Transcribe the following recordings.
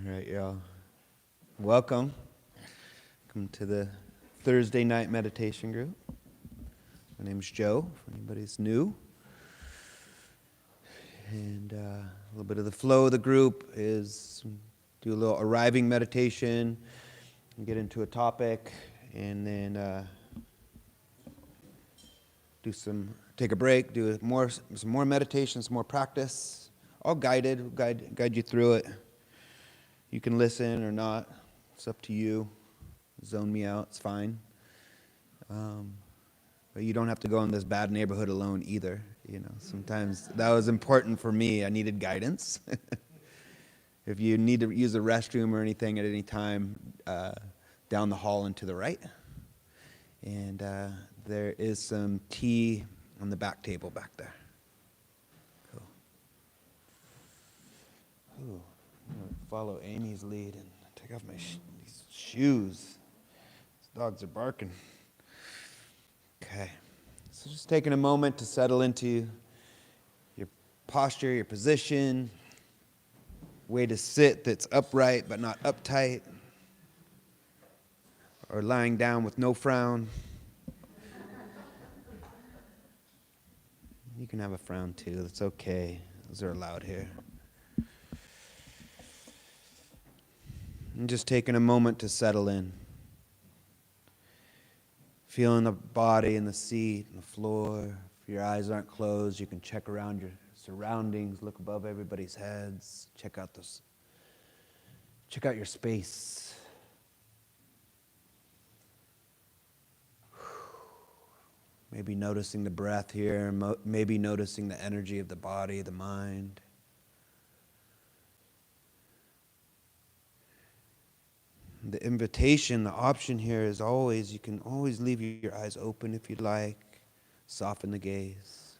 All right, y'all. Welcome. Welcome to the Thursday night meditation group. My name's Joe, if anybody's new. And a little bit of the flow of the group is do a little arriving meditation, get into a topic, and then take a break, do some more meditation, some more practice. All guided, guide you through it. You can listen or not. It's up to you. Zone me out. It's fine. But you don't have to go in this bad neighborhood alone either. You know, sometimes that was important for me. I needed guidance. If you need to use the restroom or anything at any time, down the hall and to the right. And there is some tea on the back table back there. Cool. Ooh. I'm going to follow Amy's lead and take off my these shoes. These dogs are barking. Okay. So just taking a moment to settle into your posture, your position, way to sit that's upright but not uptight, or lying down with no frown. You can have a frown too. That's okay. Those are allowed here. And just taking a moment to settle in. Feeling the body and the seat and the floor. If your eyes aren't closed, you can check around your surroundings, look above everybody's heads, check out your space. Maybe noticing the breath here, maybe noticing the energy of the body, the mind. The invitation, the option here is always, you can always leave your eyes open if you'd like. Soften the gaze.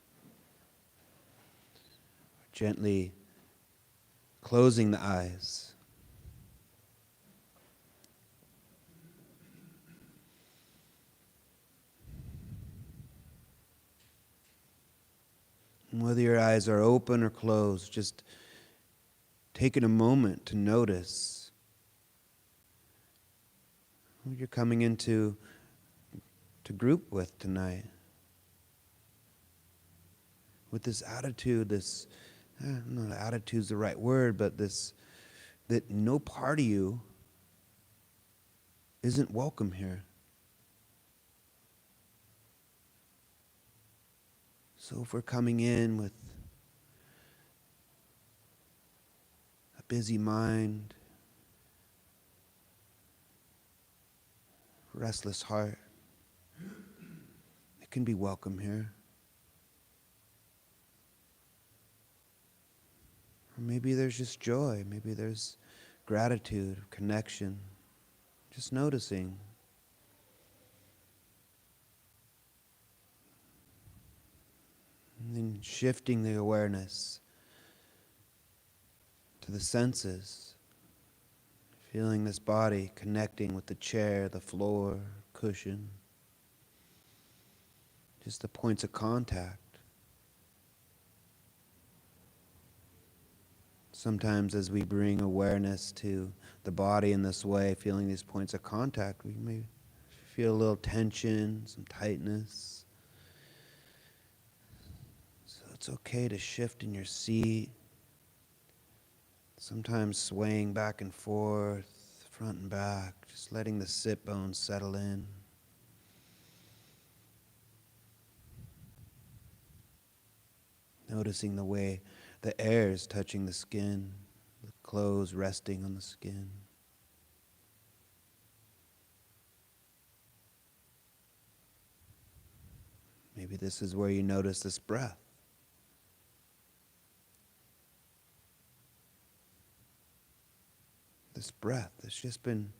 Gently closing the eyes. And whether your eyes are open or closed, just taking a moment to notice who you're coming into to group with tonight. With this attitude, I don't know if attitude's the right word, but that no part of you isn't welcome here. So if we're coming in with a busy mind, restless heart, it can be welcome here. Or maybe there's just joy, maybe there's gratitude, connection, just noticing. And then shifting the awareness to the senses. Feeling this body connecting with the chair, the floor, cushion. Just the points of contact. Sometimes as we bring awareness to the body in this way, feeling these points of contact, we may feel a little tension, some tightness. So it's okay to shift in your seat. Sometimes swaying back and forth, front and back, just letting the sit bones settle in. Noticing the way the air is touching the skin, the clothes resting on the skin. Maybe this is where you notice this breath. This breath that's just been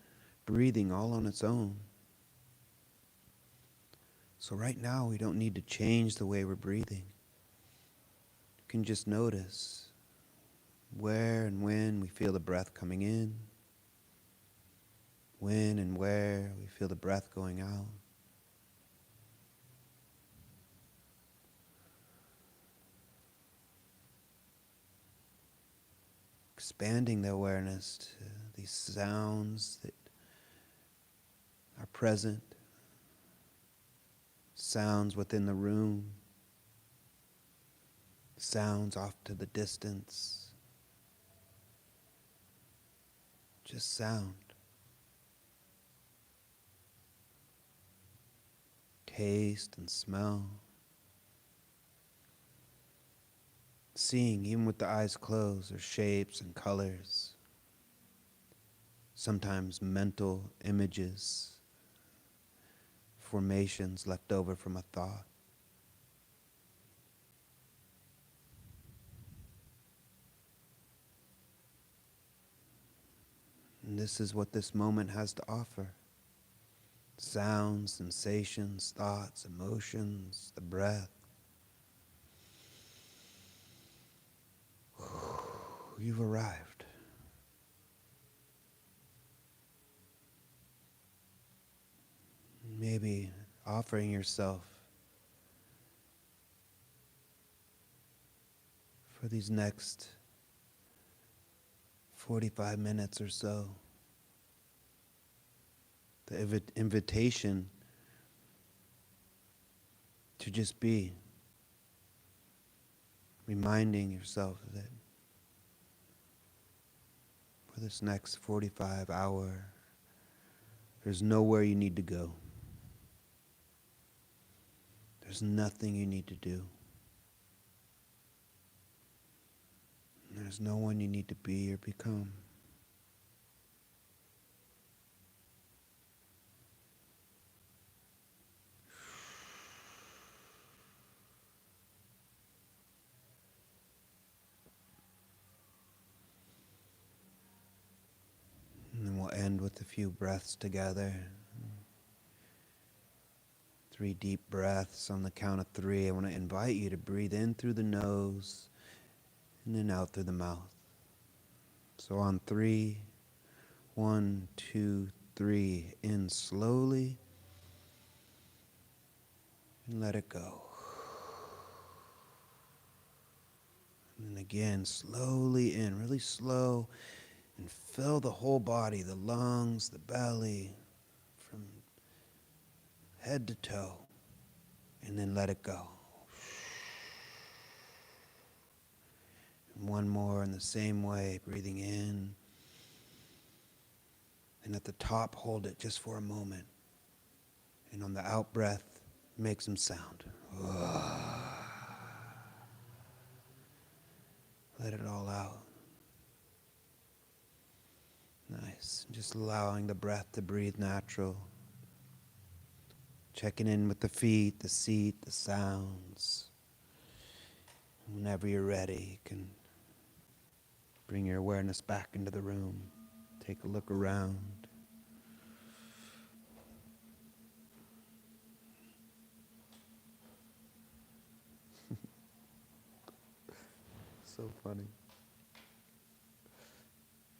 breathing all on its own. So right now we don't need to change the way we're breathing. You can just notice where and when we feel the breath coming in, when and where we feel the breath going out. Expanding the awareness to these sounds that are present, sounds within the room, sounds off to the distance, just sound. Taste and smell. Seeing, even with the eyes closed, their shapes and colors. Sometimes mental images, formations left over from a thought. And this is what this moment has to offer. Sounds, sensations, thoughts, emotions, the breath. You've arrived. Maybe offering yourself for these next 45 minutes or so. The invitation to just be, reminding yourself that for this next 45 hour, there's nowhere you need to go. There's nothing you need to do. There's no one you need to be or become. And then we'll end with a few breaths together. 3 deep breaths on the count of 3. I want to invite you to breathe in through the nose and then out through the mouth. So on 3, 1, 2, 3, in slowly and let it go. And again, slowly in, really slow, and fill the whole body, the lungs, the belly, from head to toe, and then let it go. And one more in the same way, breathing in, and at the top, hold it just for a moment. And on the out breath, make some sound. Let it all out. Nice. Just allowing the breath to breathe natural. Checking in with the feet, the seat, the sounds. Whenever you're ready, you can bring your awareness back into the room. Take a look around. So funny.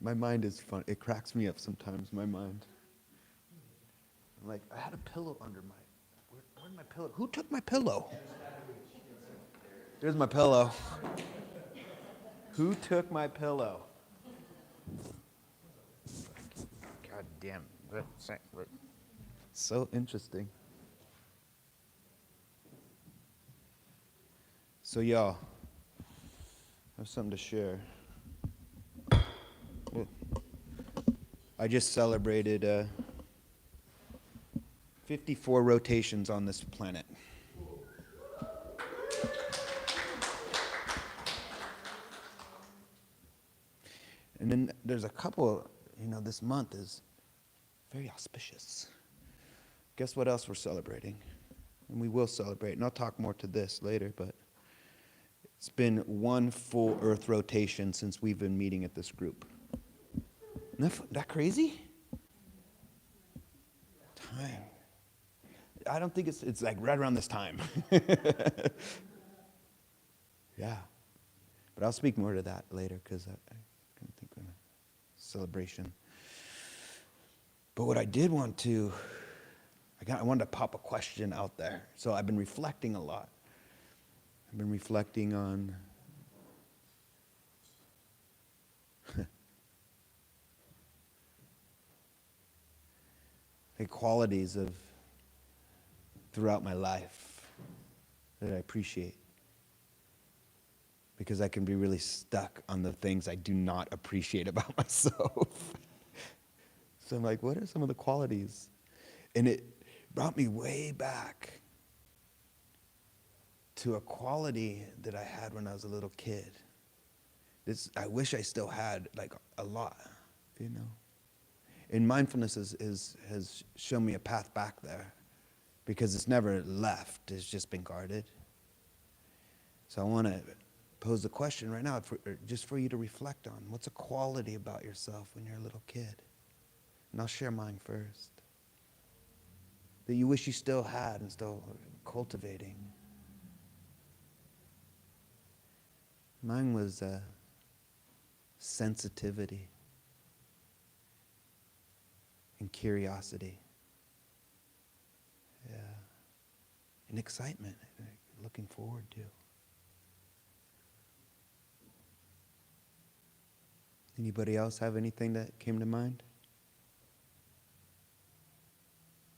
My mind is fun. It cracks me up sometimes, my mind. I'm like, I had a pillow under my... Where'd my pillow? Who took my pillow? There's my pillow. Who took my pillow? God damn. So interesting. So y'all, I have something to share. I just celebrated 54 rotations on this planet. And then there's a couple, this month is very auspicious. Guess what else we're celebrating? And we will celebrate, and I'll talk more to this later, but it's been 1 full Earth rotation since we've been meeting at this group. Isn't that crazy? Time. I don't think it's like right around this time. Yeah. But I'll speak more to that later because I think of a celebration. But what I did want to, I wanted to pop a question out there. So I've been reflecting a lot. I've been reflecting on qualities of throughout my life that I appreciate. Because I can be really stuck on the things I do not appreciate about myself. So I'm like, what are some of the qualities? And it brought me way back to a quality that I had when I was a little kid. I wish I still had, like, a lot, you know. And mindfulness has shown me a path back there, because it's never left, it's just been guarded. So I want to pose the question right now, just for you to reflect on. What's a quality about yourself when you're a little kid? And I'll share mine first. That you wish you still had and still cultivating. Mine was sensitivity and curiosity. Yeah. And excitement, looking forward to. Anybody else have anything that came to mind?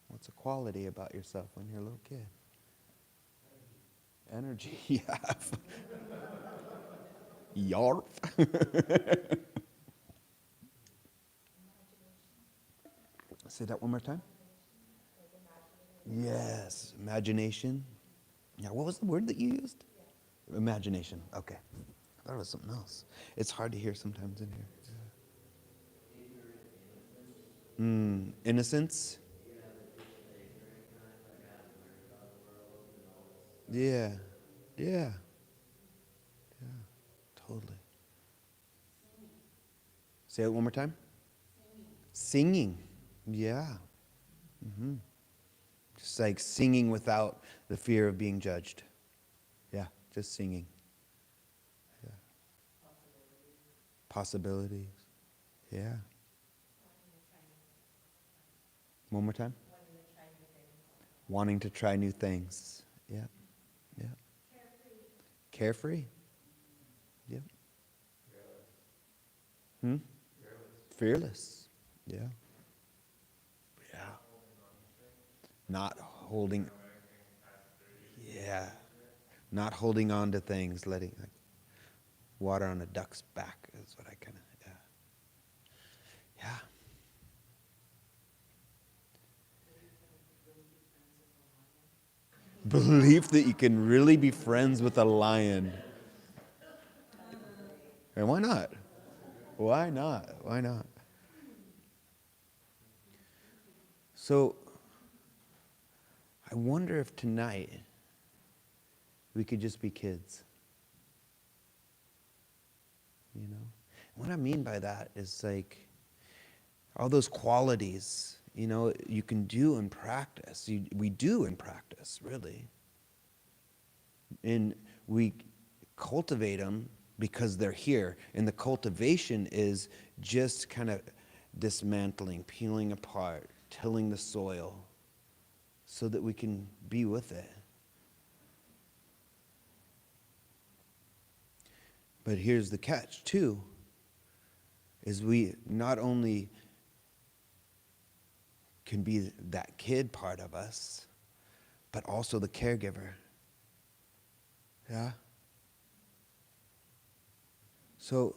What's a quality about yourself when you're a little kid? Energy, yeah. Yarp. Say that one more time. Yes, imagination. Yeah, what was the word that you used? Imagination, okay. I thought it was something else. It's hard to hear sometimes in here. Innocence? Yeah, yeah, yeah, totally. Say it one more time. Singing, yeah. Just like singing without the fear of being judged. Yeah, just singing. Yeah. Possibilities. Yeah. One more time. Wanting to try new things. Yeah. Yeah. Carefree. Yeah. Fearless. Yeah. Yeah. Not holding. Yeah. Not holding on to things, letting, like, water on a duck's back is what I kind of, yeah. Belief that you can really be friends with a lion. And why not? Why not? Why not? So, I wonder if tonight we could just be kids. You know? What I mean by that is, like, all those qualities, you know, you can do in practice. We do in practice, really. And we cultivate them because they're here. And the cultivation is just kind of dismantling, peeling apart, tilling the soil so that we can be with it. But here's the catch, too, is we not only can be that kid part of us, but also the caregiver. Yeah? So,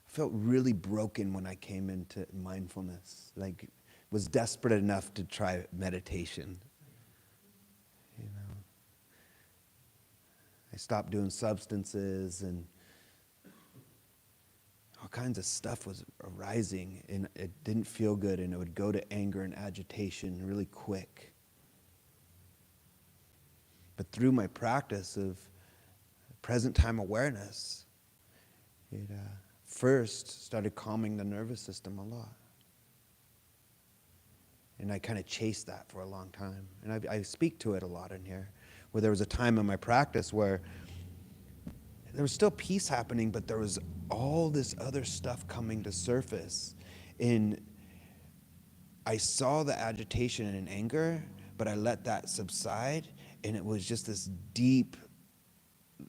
I felt really broken when I came into mindfulness. Like, was desperate enough to try meditation. You know? I stopped doing substances, and all kinds of stuff was arising, and it didn't feel good, and it would go to anger and agitation really quick. But through my practice of present time awareness, it first started calming the nervous system a lot. And I kind of chased that for a long time. And I speak to it a lot in here, where there was a time in my practice where there was still peace happening, but there was all this other stuff coming to surface. And I saw the agitation and anger, but I let that subside, and it was just this deep,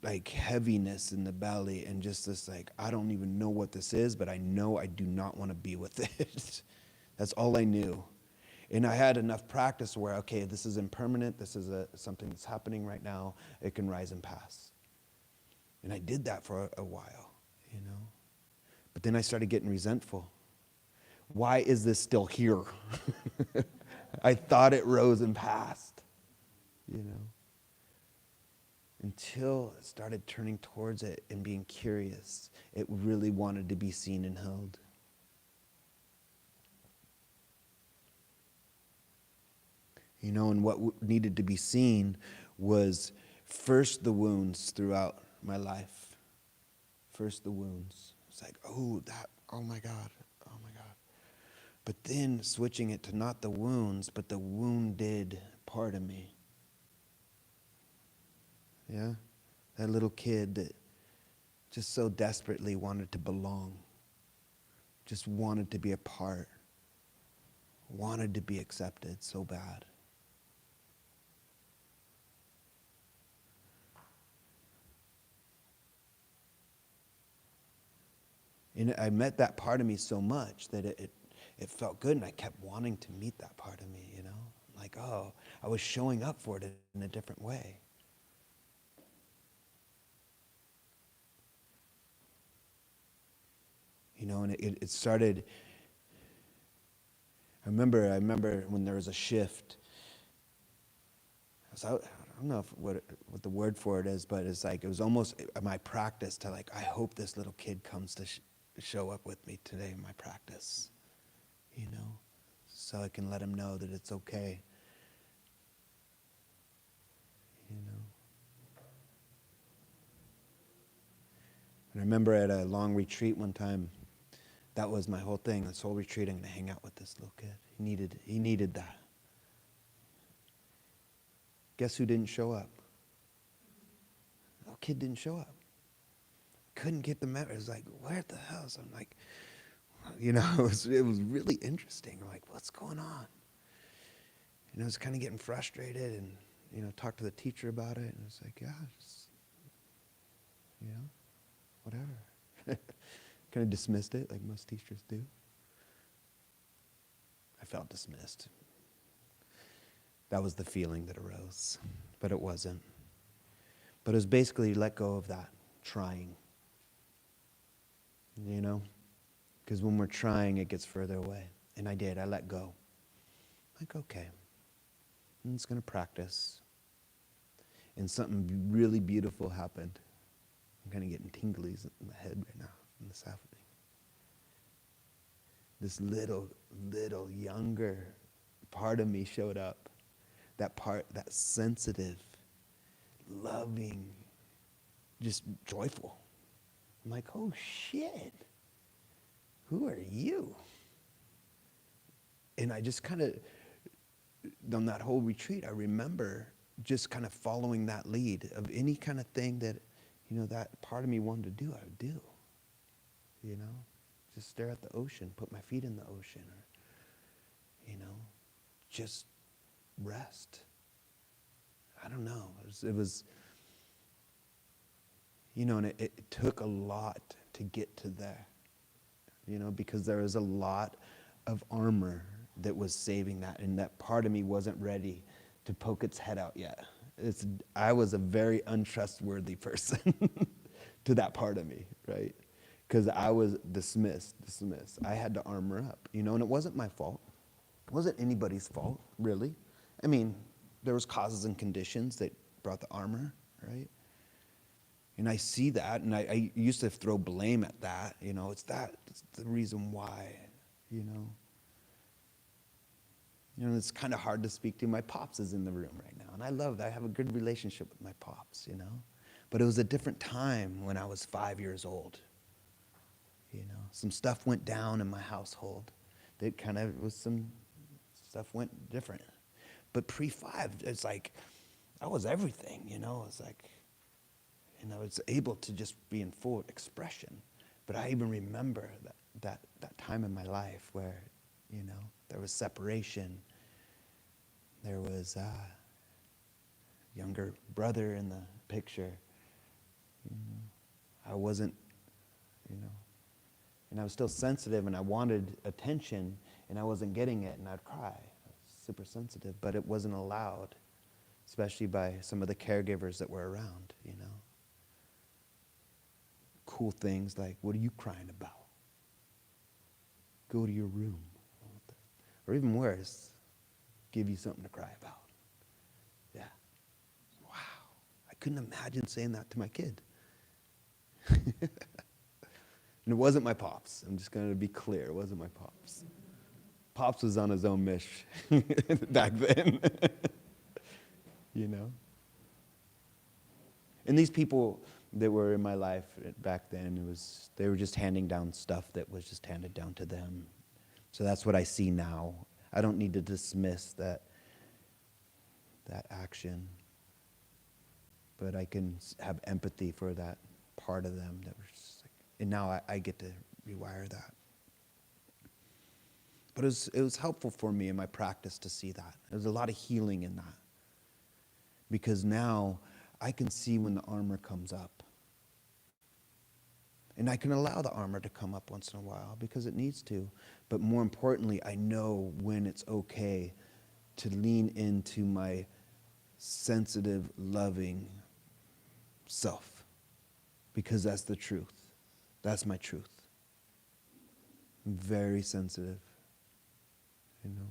like, heaviness in the belly, and just this, like, I don't even know what this is, but I know I do not want to be with it. That's all I knew. And I had enough practice where, okay, this is impermanent. This is something that's happening right now. It can rise and pass. And I did that for a while, you know. But then I started getting resentful. Why is this still here? I thought it rose and passed, you know. Until I started turning towards it and being curious, it really wanted to be seen and held. You know, and what needed to be seen was first the wounds throughout my life. First the wounds. It's like, oh my God. But then switching it to not the wounds, but the wounded part of me. Yeah? That little kid that just so desperately wanted to belong. Just wanted to be a part. Wanted to be accepted so bad. And I met that part of me so much that it felt good, and I kept wanting to meet that part of me, you know? Like, oh, I was showing up for it in a different way. You know, and it started, I remember when there was a shift. I don't know what the word for it is, but it's like, it was almost my practice to like, I hope this little kid comes to show up with me today in my practice, you know, so I can let him know that it's okay, you know. And I remember at a long retreat one time, that was my whole thing. This whole retreat, I'm going to hang out with this little kid. He needed that. Guess who didn't show up? No kid didn't show up. Couldn't get the message. It was like, where the hell? So I'm like, you know, it was really interesting. I'm like, what's going on? And I was kind of getting frustrated, and you know, talked to the teacher about it, and I was like, yeah, just, you know, whatever. Kind of dismissed it like most teachers do. I felt dismissed. That was the feeling that arose, but it wasn't. But it was basically let go of that trying, you know? Because when we're trying, it gets further away. And I did. I let go. Like, okay, I'm just going to practice. And something really beautiful happened. I'm kind of getting tinglies in the head right now from this happening. This little younger part of me showed up. That part, that sensitive, loving, just joyful. I'm like, oh shit, who are you? And I just kind of, on that whole retreat, I remember just kind of following that lead of any kind of thing that, you know, that part of me wanted to do, I would do. You know, just stare at the ocean, put my feet in the ocean, or, you know, just rest. I don't know. It was you know, and it took a lot to get to there, you know, because there was a lot of armor that was saving that, and that part of me wasn't ready to poke its head out yet. I was a very untrustworthy person to that part of me, right? Because I was dismissed. I had to armor up, you know, and it wasn't my fault. It wasn't anybody's fault, really. I mean, there was causes and conditions that brought the armor, right? And I see that, and I used to throw blame at that, you know, it's the reason why, you know. You know, it's kind of hard to speak to. My pops is in the room right now, and I love that. I have a good relationship with my pops, you know. But it was a different time when I was 5 years old, you know. Some stuff went down in my household. That kind of was some stuff went different. But pre-5, it's like, that was everything, you know. It's like, and I was able to just be in full expression. But I even remember that time in my life where, you know, there was separation. There was a younger brother in the picture. You know, I wasn't, you know, and I was still sensitive, and I wanted attention, and I wasn't getting it, and I'd cry. I was super sensitive, but it wasn't allowed, especially by some of the caregivers that were around, you know. Cool things like, what are you crying about? Go to your room. Or even worse, give you something to cry about. Yeah. Wow. I couldn't imagine saying that to my kid. And it wasn't my pops. I'm just going to be clear. It wasn't my pops. Pops was on his own mish back then. You know? And these people that were in my life back then, they were just handing down stuff that was just handed down to them. So that's what I see now. I don't need to dismiss that action, but I can have empathy for that part of them that was just like, and now I get to rewire that. But it was helpful for me in my practice to see that. There's a lot of healing in that. Because now I can see when the armor comes up. And I can allow the armor to come up once in a while because it needs to. But more importantly, I know when it's okay to lean into my sensitive, loving self. Because that's the truth. That's my truth. I'm very sensitive, you know.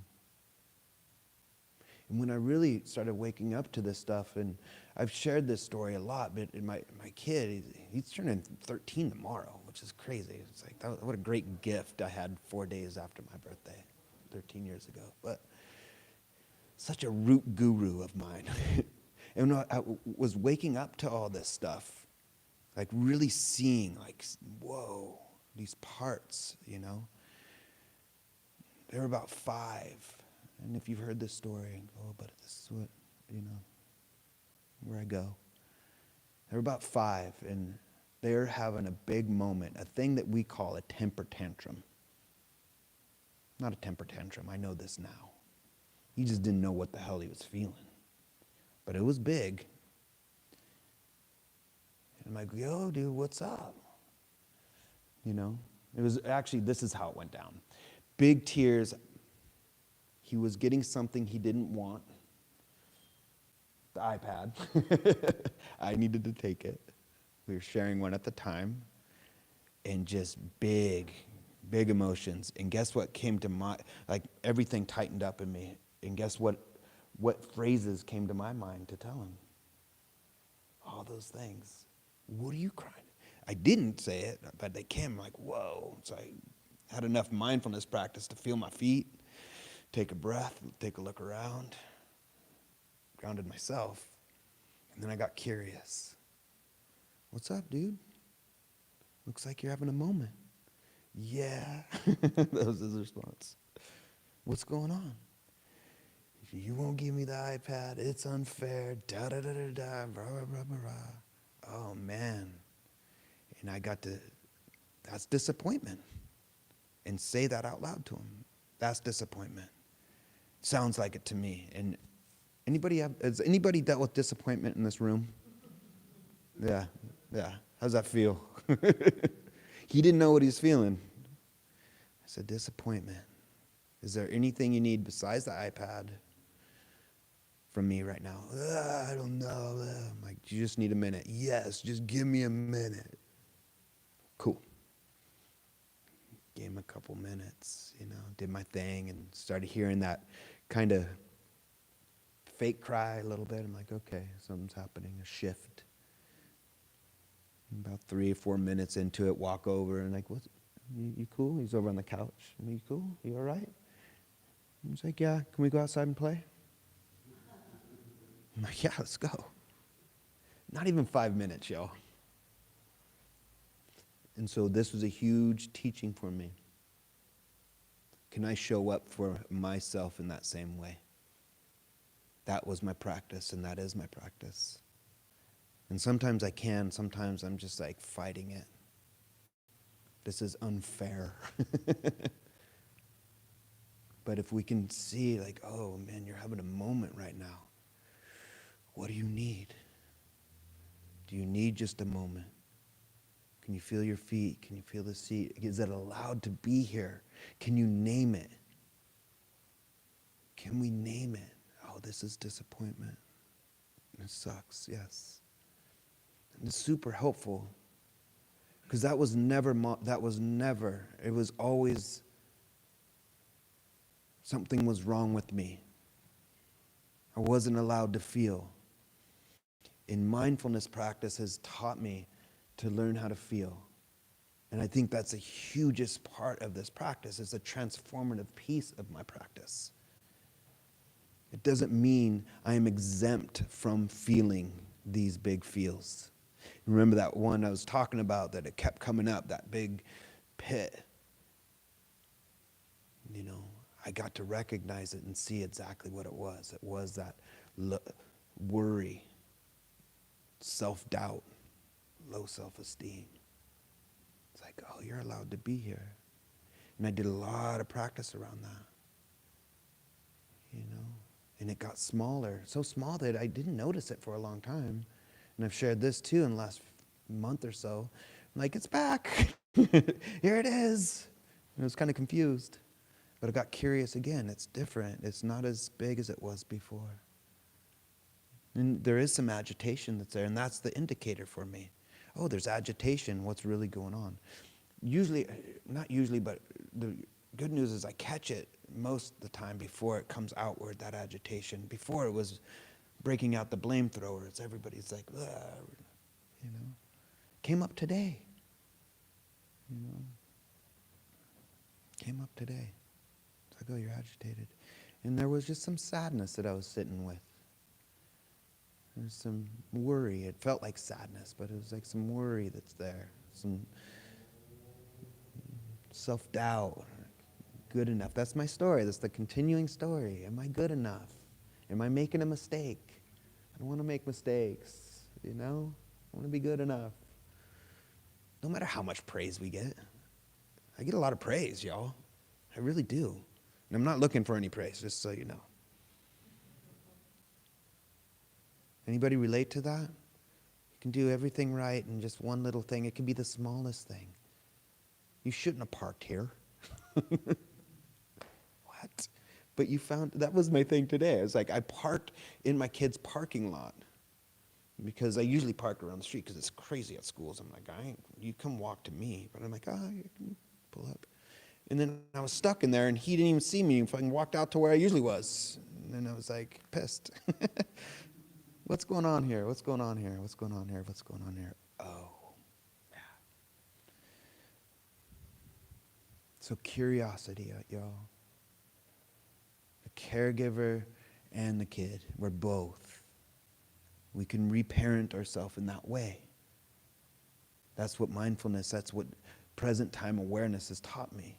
And when I really started waking up to this stuff, and I've shared this story a lot, but my kid, he's turning 13 tomorrow, which is crazy. It's like, what a great gift I had 4 days after my birthday, 13 years ago. But such a root guru of mine. And when I was waking up to all this stuff, like really seeing, like, whoa, these parts, you know. They were about 5. And if you've heard this story, oh, but this is what, you know, where I go. They're about 5, and they're having a big moment, a thing that we call a temper tantrum. Not a temper tantrum, I know this now. He just didn't know what the hell he was feeling. But it was big. And I'm like, yo, dude, what's up? You know, it was actually, this is how it went down. Big tears. He was getting something he didn't want. The iPad. I needed to take it. We were sharing one at the time. And just big emotions. And guess what came to my, like everything tightened up in me. And guess what phrases came to my mind to tell him? All those things. What are you crying? I didn't say it, but they came like, whoa. So I had enough mindfulness practice to feel my feet. Take a breath, take a look around, grounded myself, and then I got curious. What's up, dude? Looks like you're having a moment. Yeah, that was his response. What's going on? You won't give me the iPad, it's unfair, da-da-da-da-da, blah. Oh, man. And I got to, that's disappointment. And say that out loud to him. That's disappointment. Sounds like it to me. And has anybody dealt with disappointment in this room? Yeah. How's that feel? He didn't know what he was feeling. I said, disappointment. Is there anything you need besides the iPad from me right now? I don't know. I'm like, you just need a minute. Yes, just give me a minute. Cool. Gave him a couple minutes, you know, did my thing and started hearing that kind of fake cry a little bit. I'm like, okay, something's happening, a shift. About 3 or 4 minutes into it, walk over and like, what? You cool? He's over on the couch. You cool? You all right? He's like, yeah, can we go outside and play? I'm like, yeah, let's go. Not even 5 minutes, y'all. And so this was a huge teaching for me. Can I show up for myself in that same way? That was my practice, and that is my practice. And sometimes I can, sometimes I'm just like fighting it. This is unfair. But if we can see like, oh man, you're having a moment right now. What do you need? Do you need just a moment? Can you feel your feet? Can you feel the seat? Is it allowed to be here? Can you name it? Can we name it? Oh, this is disappointment. It sucks, yes. And it's super helpful because that was never, it was always something was wrong with me. I wasn't allowed to feel. And mindfulness practice has taught me to learn how to feel. And I think that's the hugest part of this practice. It's a transformative piece of my practice. It doesn't mean I am exempt from feeling these big feels. Remember that one I was talking about that it kept coming up, that big pit. You know, I got to recognize it and see exactly what it was. It was that worry, self-doubt, low self-esteem. It's like, oh, you're allowed to be here. And I did a lot of practice around that. You know? And it got smaller, so small that I didn't notice it for a long time. And I've shared this too in the last month or so. I'm like, it's back. Here it is. And I was kind of confused. But I got curious again. It's different. It's not as big as it was before. And there is some agitation that's there, and that's the indicator for me. Oh, there's agitation. What's really going on? Usually, not usually, but the good news is I catch it most of the time before it comes outward, that agitation. Before it was breaking out the blame throwers. Everybody's like, ugh, you know. Came up today. You know. Came up today. It's like, oh, you're agitated. And there was just some sadness that I was sitting with. There's some worry. It felt like sadness, but it was like some worry that's there. Some self-doubt. Good enough. That's my story. That's the continuing story. Am I good enough? Am I making a mistake? I don't want to make mistakes, you know? I want to be good enough. No matter how much praise we get. I get a lot of praise, y'all. I really do. And I'm not looking for any praise, just so you know. Anybody relate to that? You can do everything right and just one little thing. It can be the smallest thing. You shouldn't have parked here. What? But you found, that was my thing today. I was like, I parked in my kid's parking lot because I usually park around the street because it's crazy at schools. I'm like, you come walk to me. But I'm like, you can pull up. And then I was stuck in there and he didn't even see me. He fucking walked out to where I usually was. And then I was like, pissed. What's going on here? What's going on here? What's going on here? What's going on here? Oh, yeah. So curiosity, y'all. The caregiver and the kid, we're both. We can reparent ourselves in that way. That's what mindfulness, that's what present time awareness has taught me.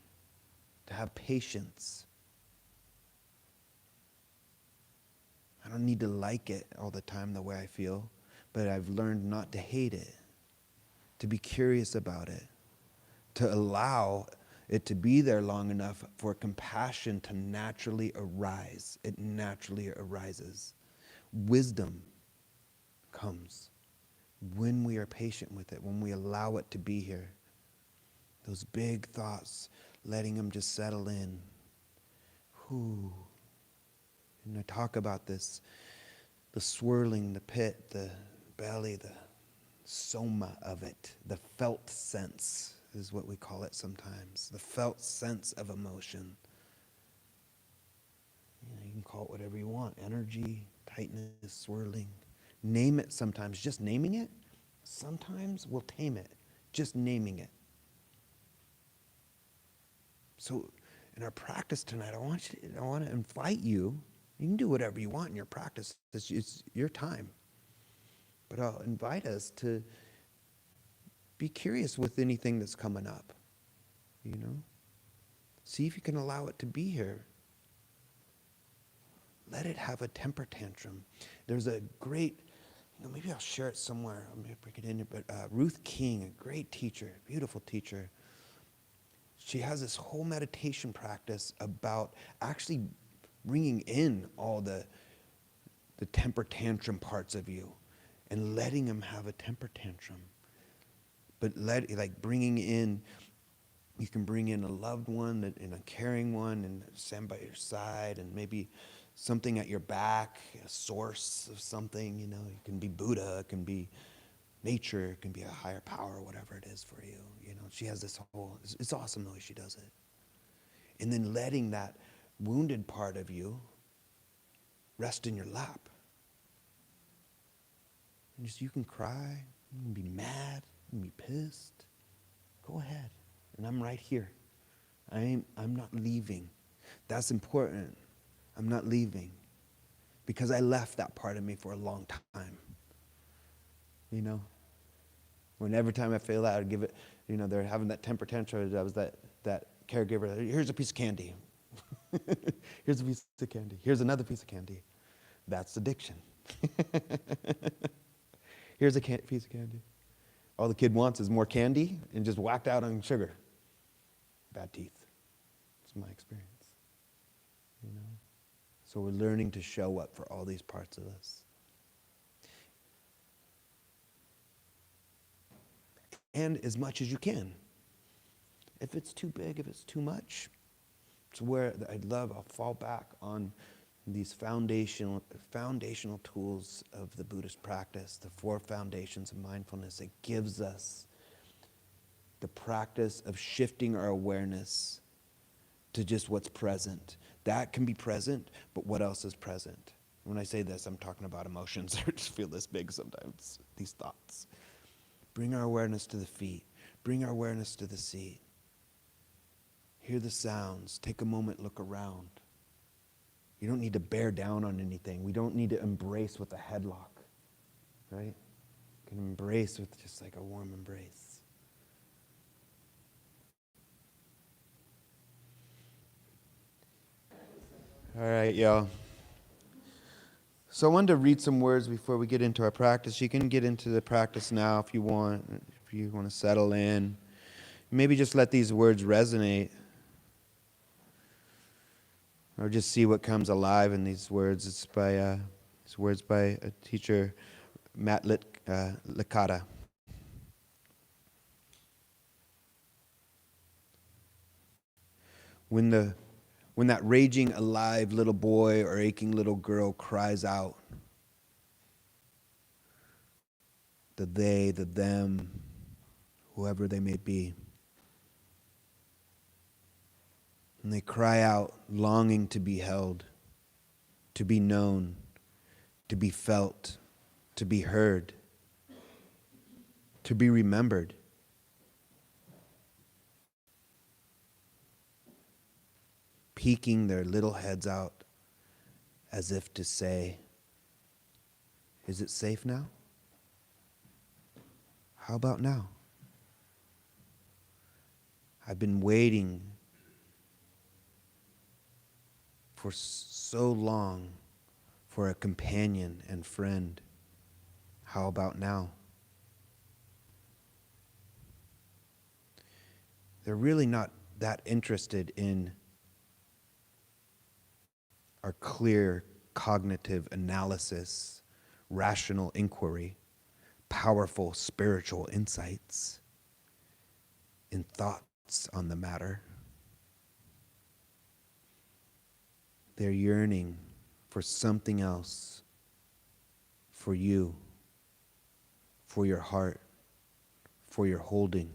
To have patience. I don't need to like it all the time the way I feel, but I've learned not to hate it, to be curious about it, to allow it to be there long enough for compassion to naturally arise. It naturally arises. Wisdom comes when we are patient with it, when we allow it to be here. Those big thoughts, letting them just settle in. Whew. And I talk about this, the swirling, the pit, the belly, the soma of it, the felt sense is what we call it sometimes, the felt sense of emotion. You can call it whatever you want, energy, tightness, swirling. Name it sometimes. Just naming it, sometimes will tame it, just naming it. So in our practice tonight, I want to invite you. You can do whatever you want in your practice. It's your time. But I'll invite us to be curious with anything that's coming up. You know? See if you can allow it to be here. Let it have a temper tantrum. There's a great, maybe I'll share it somewhere. I'm going to bring it in here. But Ruth King, a great teacher, beautiful teacher. She has this whole meditation practice about actually bringing in all the temper tantrum parts of you and letting them have a temper tantrum. But bringing in You can bring in a loved one and a caring one and stand by your side, and maybe something at your back, a source of something, you know. It can be Buddha, it can be nature, it can be a higher power, whatever it is for you. You know, she has this whole, it's awesome the way she does it. And then letting that wounded part of you rest in your lap. And just, you can cry, you can be mad, you can be pissed. Go ahead. And I'm right here. I'm not leaving. That's important. I'm not leaving. Because I left that part of me for a long time. You know? When every time I feel that, I'd give it, you know, they're having that temper tantrum. I was that caregiver. Here's a piece of candy. Here's a piece of candy. Here's another piece of candy. That's addiction. Here's a piece of candy. All the kid wants is more candy and just whacked out on sugar. Bad teeth. It's my experience. You know? So we're learning to show up for all these parts of us. And as much as you can. If it's too big, if it's too much, it's where I'll fall back on these foundational tools of the Buddhist practice, the 4 foundations of mindfulness. It gives us the practice of shifting our awareness to just what's present. That can be present, but what else is present? When I say this, I'm talking about emotions. I just feel this big sometimes, these thoughts. Bring our awareness to the feet. Bring our awareness to the seat. Hear the sounds. Take a moment, look around. You don't need to bear down on anything. We don't need to embrace with a headlock, right? You can embrace with just like a warm embrace. All right, y'all. So I wanted to read some words before we get into our practice. You can get into the practice now if you want to settle in. Maybe just let these words resonate. Or just see what comes alive in these words. It's words by a teacher, Matt Licata. When that raging, alive little boy or aching little girl cries out, the they, the them, whoever they may be, and they cry out, longing to be held, to be known, to be felt, to be heard, to be remembered. Peeking their little heads out as if to say, is it safe now? How about now? I've been waiting for so long for a companion and friend. How about now? They're really not that interested in our clear cognitive analysis, rational inquiry, powerful spiritual insights, in thoughts on the matter. They're yearning for something else, for you, for your heart, for your holding.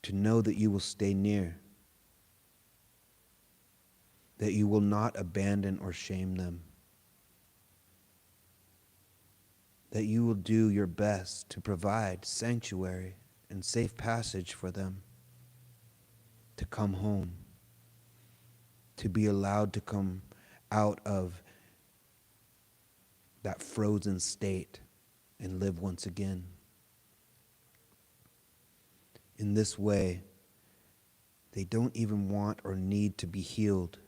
To know that you will stay near, that you will not abandon or shame them, that you will do your best to provide sanctuary and safe passage for them to come home, to be allowed to come out of that frozen state and live once again. In this way, they don't even want or need to be healed,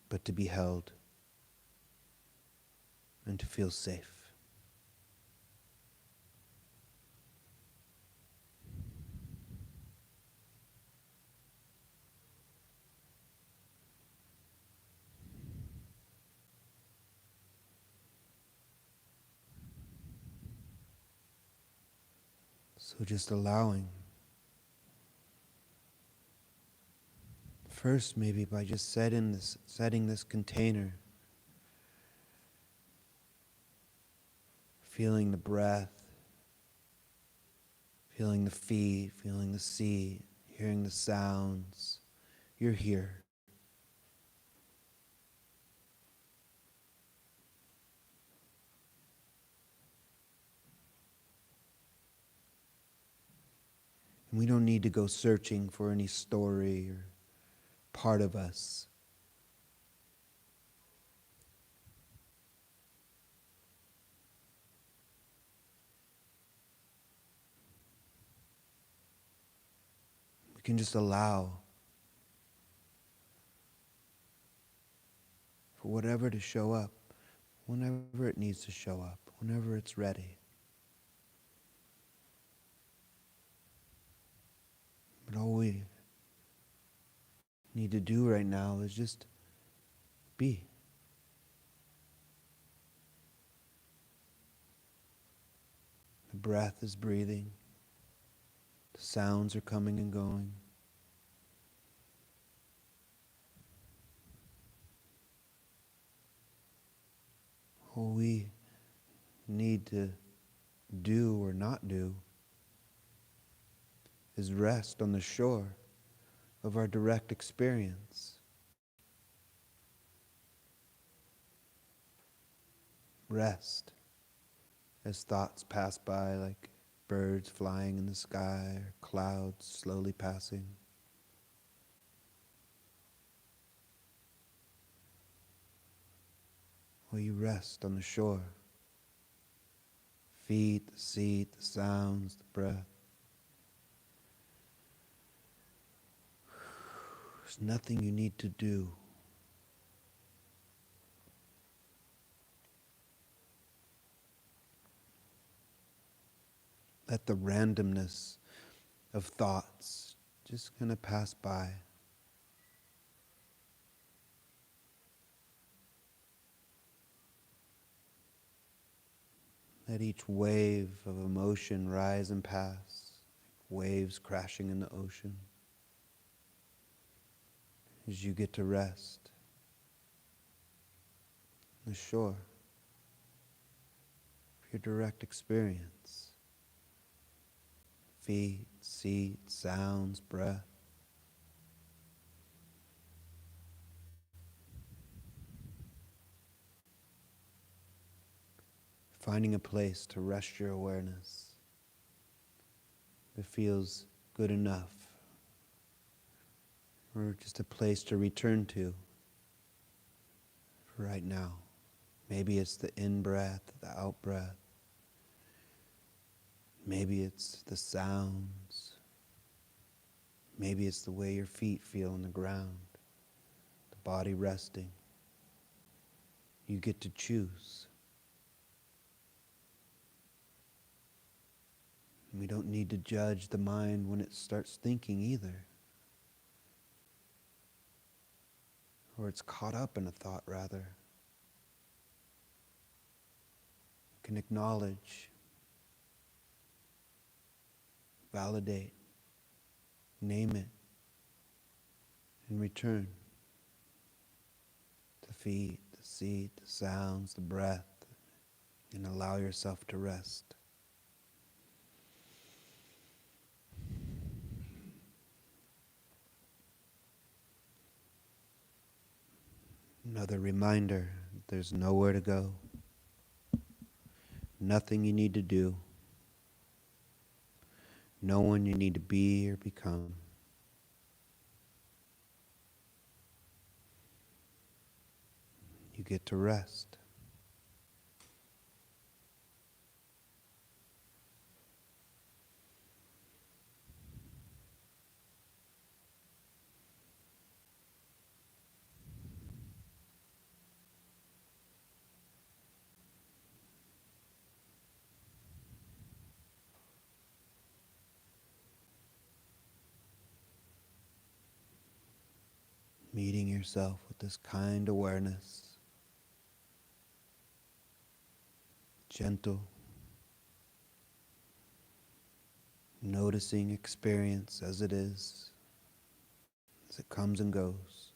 but to be held and to feel safe. So just allowing. First, maybe by just setting this container, feeling the breath, feeling the feet, feeling the seat, hearing the sounds. You're here. And we don't need to go searching for any story or part of us. We can just allow for whatever to show up, whenever it needs to show up, whenever it's ready. But all we need to do right now is just be. The breath is breathing. The sounds are coming and going. All we need to do or not do is rest on the shore of our direct experience. Rest as thoughts pass by like birds flying in the sky or clouds slowly passing. Or you rest on the shore. Feet, the seat, the sounds, the breath. There's nothing you need to do. Let the randomness of thoughts just kind of pass by. Let each wave of emotion rise and pass, like waves crashing in the ocean. As you get to rest on the shore of your direct experience. Feet, seat, sounds, breath. Finding a place to rest your awareness that feels good enough, or just a place to return to for right now. Maybe it's the in-breath, the out-breath. Maybe it's the sounds. Maybe it's the way your feet feel on the ground, the body resting. You get to choose. We don't need to judge the mind when it starts thinking either. Or it's caught up in a thought, rather. You can acknowledge, validate, name it, and return. The feet, the seat, the sounds, the breath, and allow yourself to rest. Another reminder, there's nowhere to go. Nothing you need to do. No one you need to be or become. You get to rest. Meeting yourself with this kind awareness, gentle, noticing experience as it is, as it comes and goes.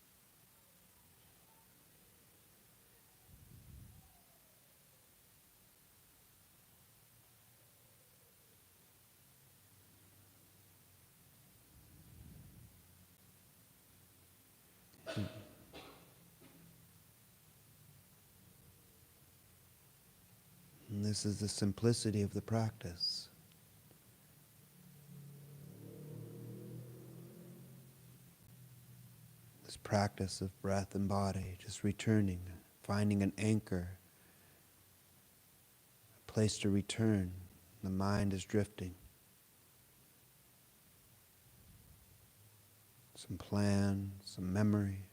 And this is the simplicity of the practice. This practice of breath and body, just returning, finding an anchor, a place to return. The mind is drifting. Some plan, some memory.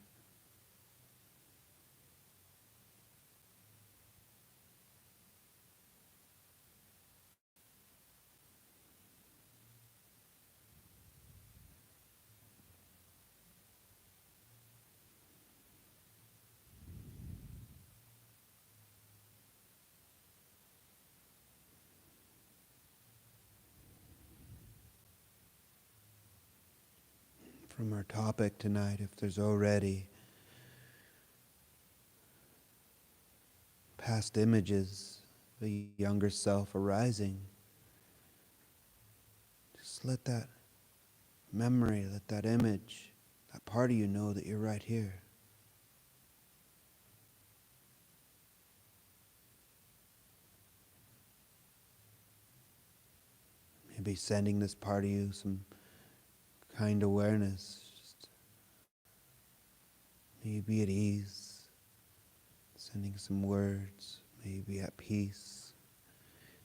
From our topic tonight, if there's already past images of a younger self arising, just let that memory, let that image, that part of you know that you're right here. Maybe sending this part of you some kind awareness. Just maybe at ease, sending some words, maybe at peace.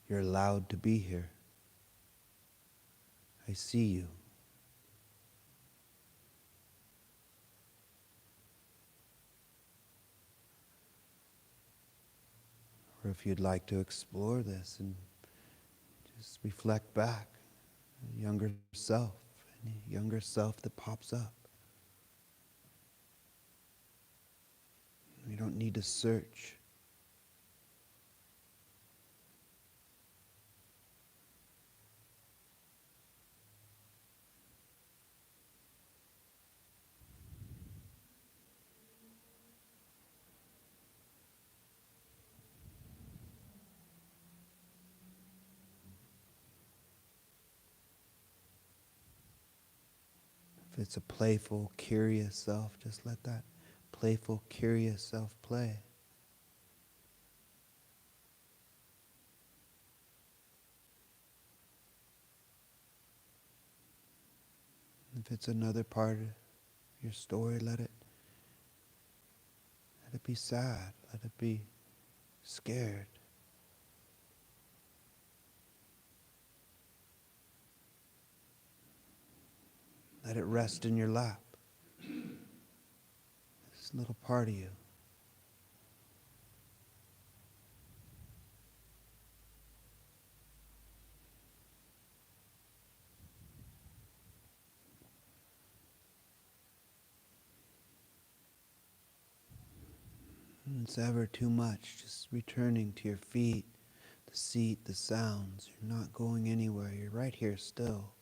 You're allowed to be here. I see you. Or if you'd like to explore this and just reflect back, a younger self, any younger self that pops up. You don't need to search. If it's a playful, curious self, just let that playful, curious self play. If it's another part of your story, let it be sad, let it be scared. Let it rest in your lap. This little part of you. When it's ever too much, just returning to your feet, the seat, the sounds. You're not going anywhere. You're right here still.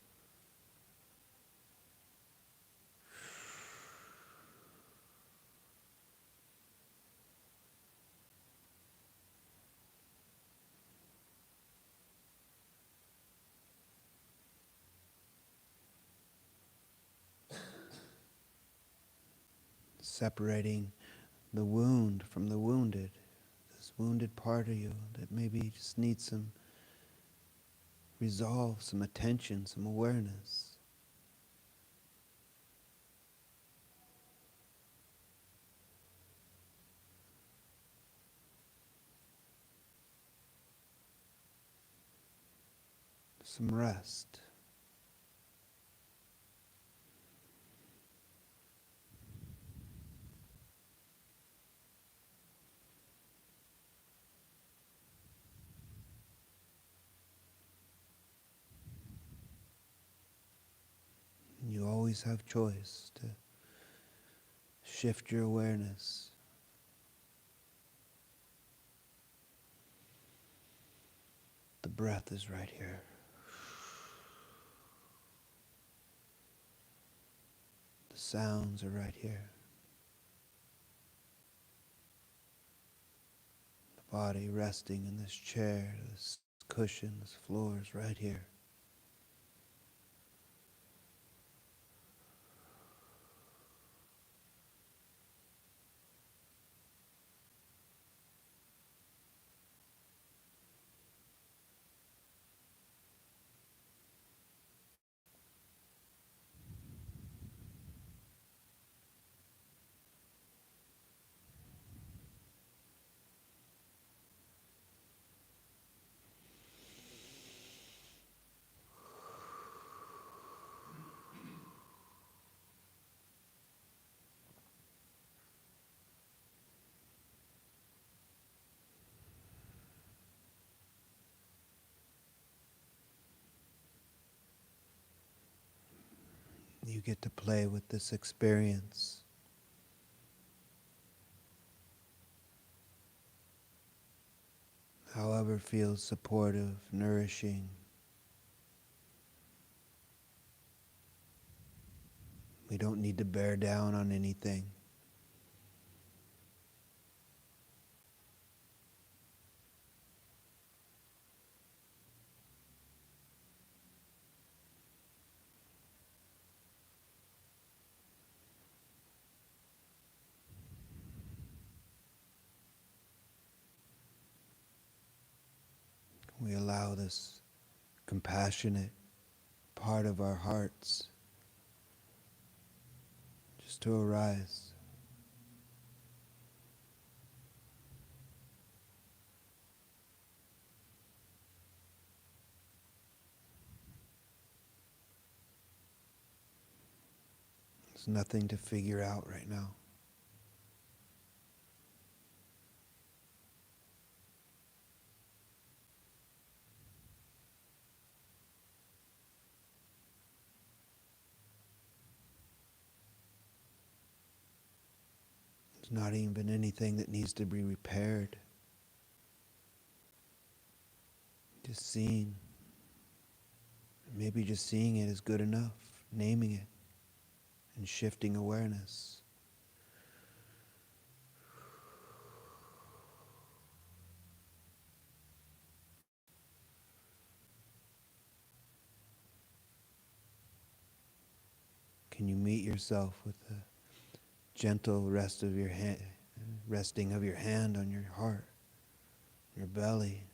Separating the wound from the wounded. This wounded part of you that maybe just needs some resolve, some attention, some awareness. Some rest. You always have choice to shift your awareness. The breath is right here. The sounds are right here. The body resting in this chair, this cushion, this floor is right here. You get to play with this experience. However feels supportive, nourishing. We don't need to bear down on anything. We allow this compassionate part of our hearts just to arise. There's nothing to figure out right now. There's not even anything that needs to be repaired. Just seeing. Maybe just seeing it is good enough. Naming it and shifting awareness. Can you meet yourself with the gentle resting of your hand on your heart, your belly?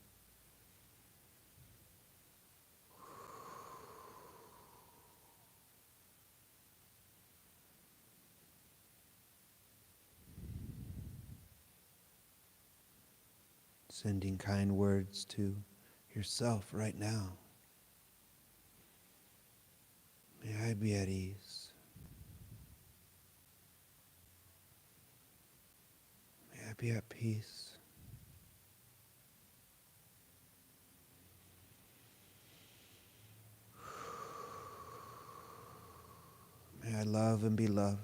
Sending kind words to yourself right now. May I be at ease. May I be at peace. May I love and be loved.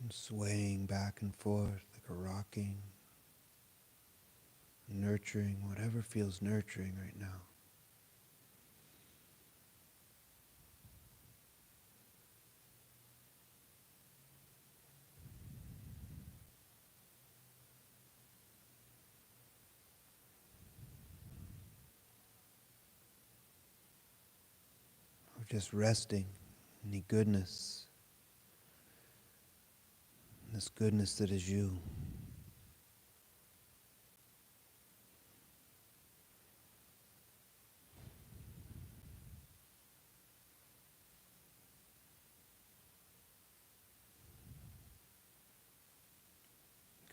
And swaying back and forth like a rocking, nurturing, whatever feels nurturing right now. Or just resting, any goodness, this goodness that is you.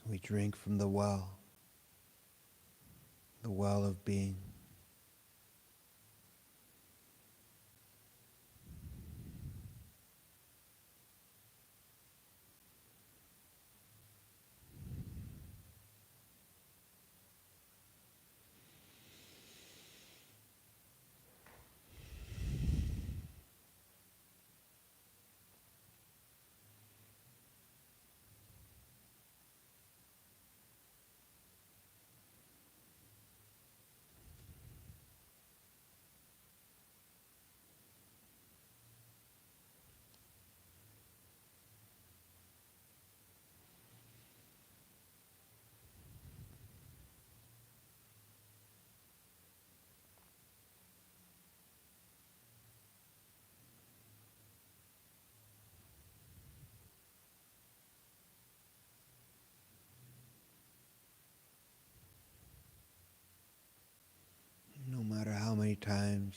Can we drink from the well of being?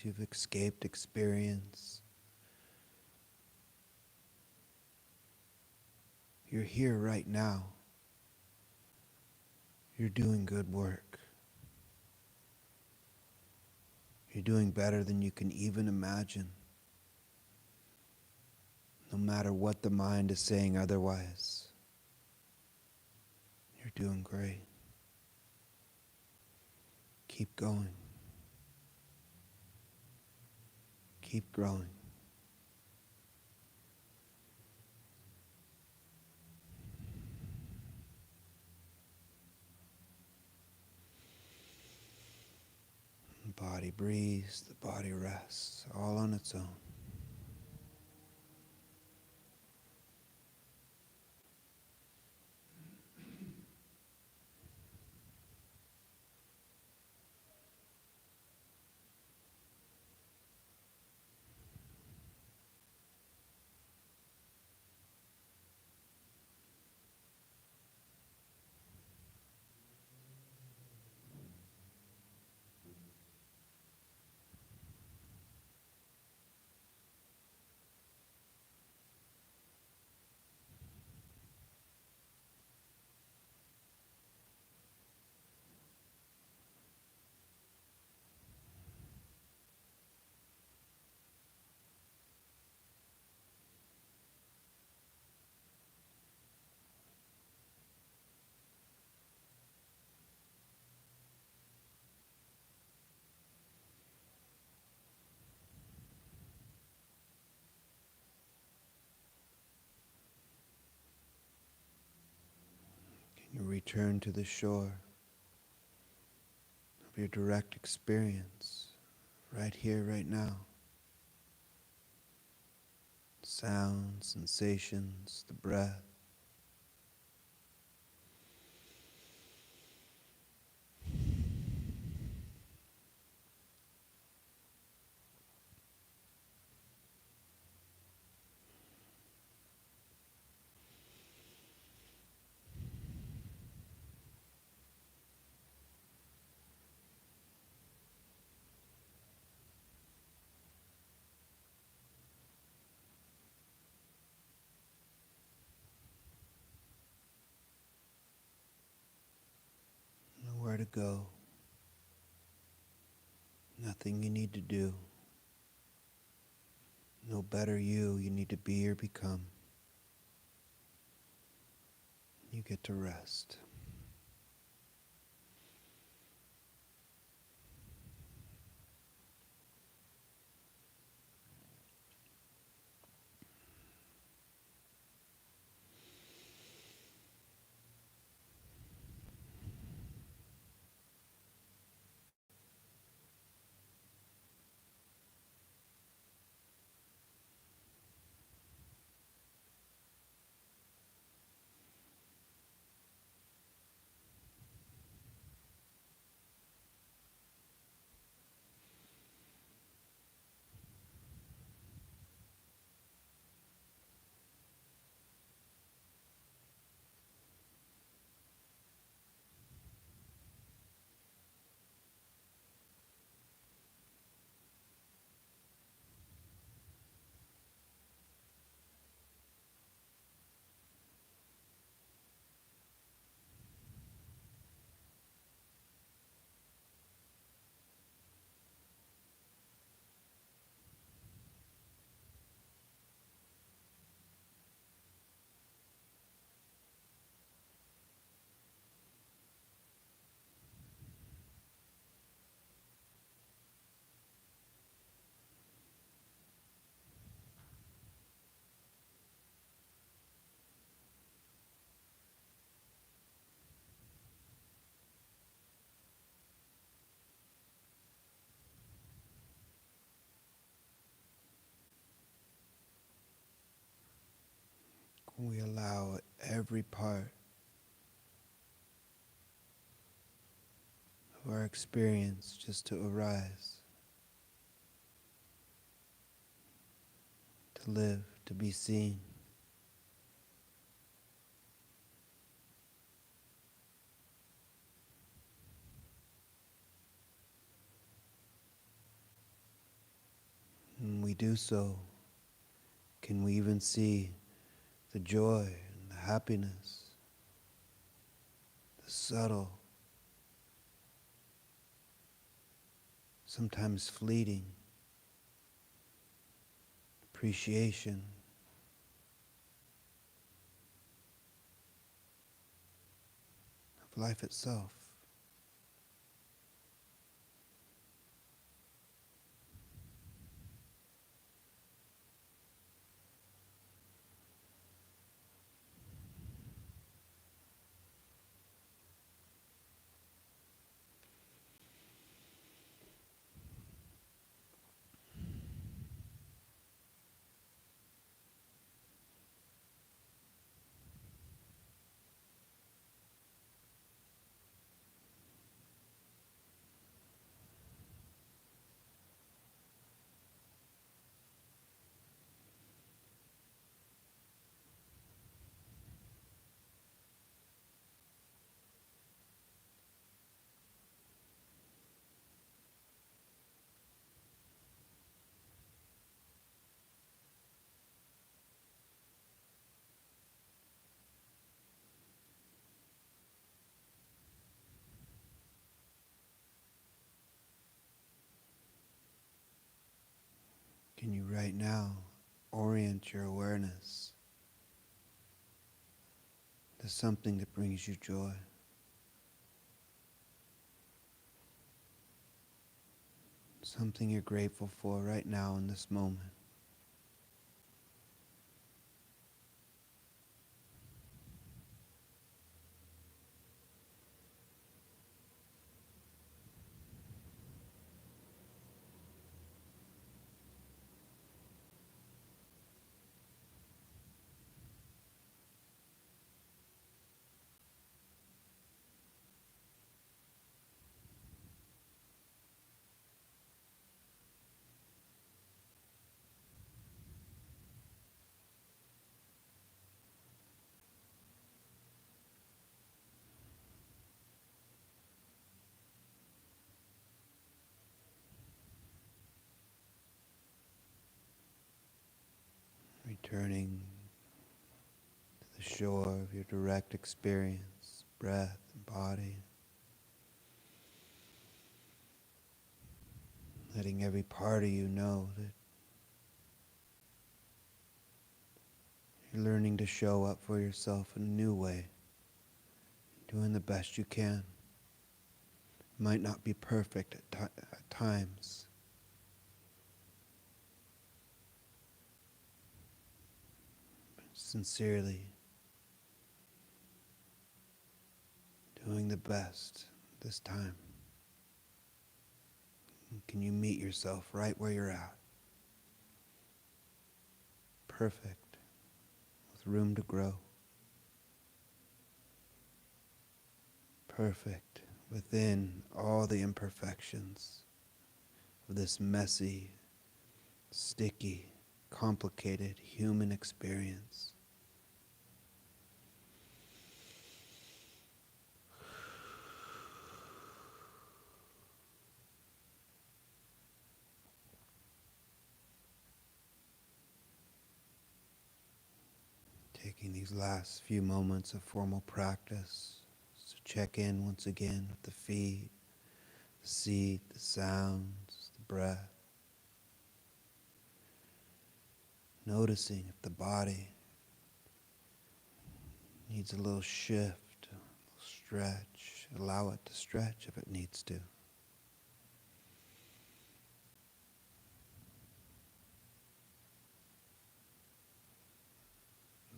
you've escaped experience. You're here right now. You're doing good work. You're doing better than you can even imagine. No matter what the mind is saying otherwise, you're doing great. Keep going. Keep growing. The body breathes, the body rests, all on its own. You return to the shore of your direct experience, right here, right now. Sounds, sensations, the breath. Nowhere to go. Nothing you need to do. No better you need to be or become. You get to rest. We allow every part of our experience just to arise, to live, to be seen. we do so, can we even see the joy and the happiness, the subtle, sometimes fleeting appreciation of life itself? Can you right now orient your awareness to something that brings you joy? Something you're grateful for right now in this moment. Returning to the shore of your direct experience, breath and body. Letting every part of you know that you're learning to show up for yourself in a new way, doing the best you can. It might not be perfect at times, but sincerely doing the best this time. Can you meet yourself right where you're at? Perfect, with room to grow. Perfect, within all the imperfections of this messy, sticky, complicated human experience. Taking these last few moments of formal practice to check in once again with the feet, the seat, the sounds, the breath. Noticing if the body needs a little shift, a little stretch. Allow it to stretch if it needs to.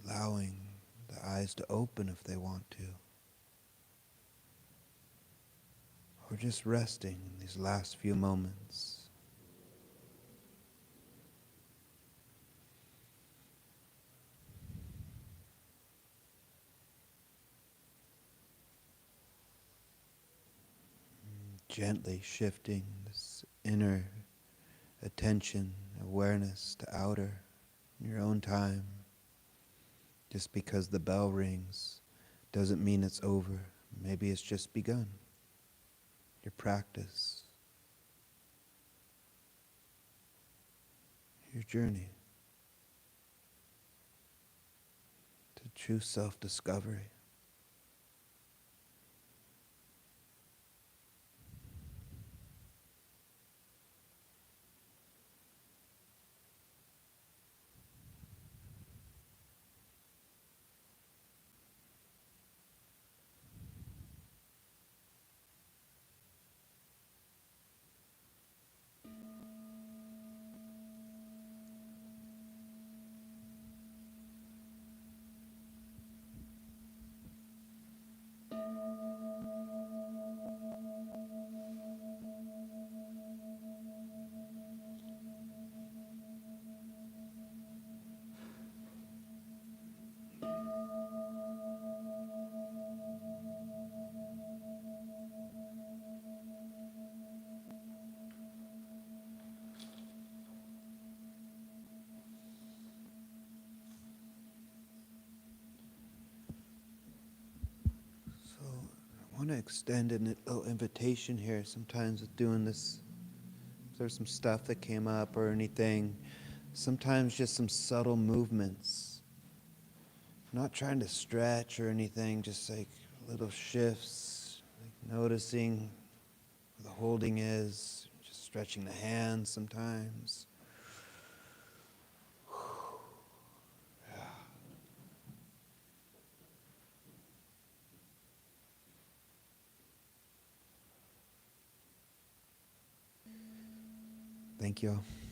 Allowing the eyes to open if they want to. Or just resting in these last few moments. Gently shifting this inner attention, awareness to outer in your own time. Just because the bell rings doesn't mean it's over. Maybe it's just begun. Your practice, your journey to true self-discovery. So I want to extend a little invitation here. Sometimes with doing this, if there's some stuff that came up or anything, sometimes just some subtle movements. Not trying to stretch or anything, just like little shifts, like noticing where the holding is, just stretching the hands sometimes. Yeah. Thank you all.